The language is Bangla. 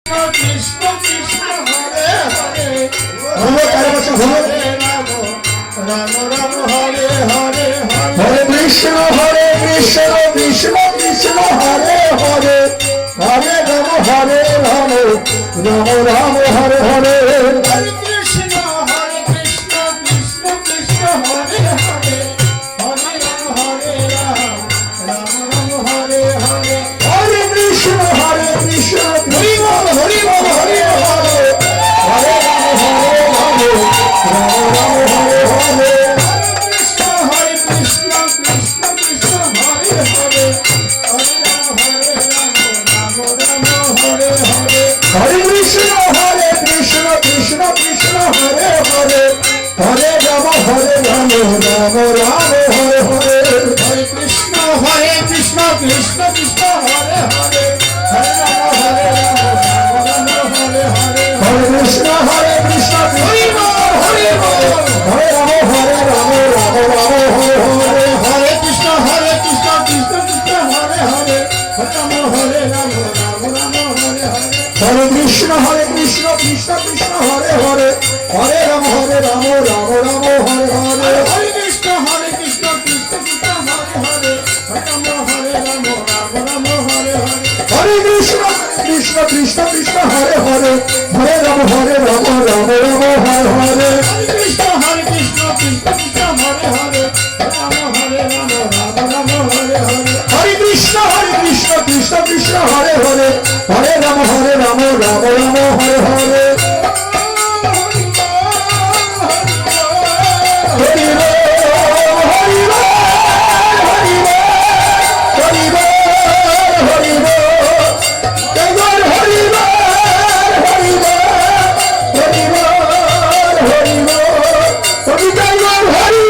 কৃষ্ণ কৃষ্ণ হরে হরে হরে কারে বসে হরে রাম রাম রাম হরে হরে হরে হরে কৃষ্ণ কৃষ্ণ কৃষ্ণ হরে হরে হরে রাম রাম রাম হরে হরে হরে কৃষ্ণ কৃষ্ণ কৃষ্ণ হরে হরে হরে রাম রাম রাম হরে হরে হরে কৃষ্ণ কৃষ্ণ হরি বল হরি বল হরে হরে হরে রাম রাম রাম হরে হরে কৃষ্ণ কৃষ্ণ কৃষ্ণ কৃষ্ণ হরে হরে হরে রাম রাম রাম হরে হরে হরে কৃষ্ণ কৃষ্ণ কৃষ্ণ হরে হরে হরে রাম রাম রাম হরে হরে হরে কৃষ্ণ কৃষ্ণ কৃষ্ণ কৃষ্ণ হরে হরে হরে রাম রাম হরে হরে হরে কৃষ্ণ কৃষ্ণ হরি বল হরি বল হরে রাম রাম হরে হরে হরে কৃষ্ণ কৃষ্ণ কৃষ্ণ হরে হরে হরে রাম হরে রাম রাম হরে হরে হরে কৃষ্ণ কৃষ্ণ কৃষ্ণ হরে হরে হরে রাম রাম রাম হরে হরে হরে কৃষ্ণ কৃষ্ণ কৃষ্ণ কৃষ্ণ হরে হরে হরে রাম হরে রাম রাম হরে হরে হরে কৃষ্ণ কৃষ্ণ কৃষ্ণ কৃষ্ণ হরে হরে হরে রাম রাম রাম হরে হরে হরে কৃষ্ণ কৃষ্ণ কৃষ্ণ হরে হরে হরে রাম হরে রাম রাম হরে হরে হরে কৃষ্ণ কৃষ্ণ কৃষ্ণ হরে হরে হরে রাম রাম রাম হরে হরে হরি বল হরি বল হরি বল হরি বল হরি বল হরি বল হরি বল হরি বল হরি বল হরি বল হরি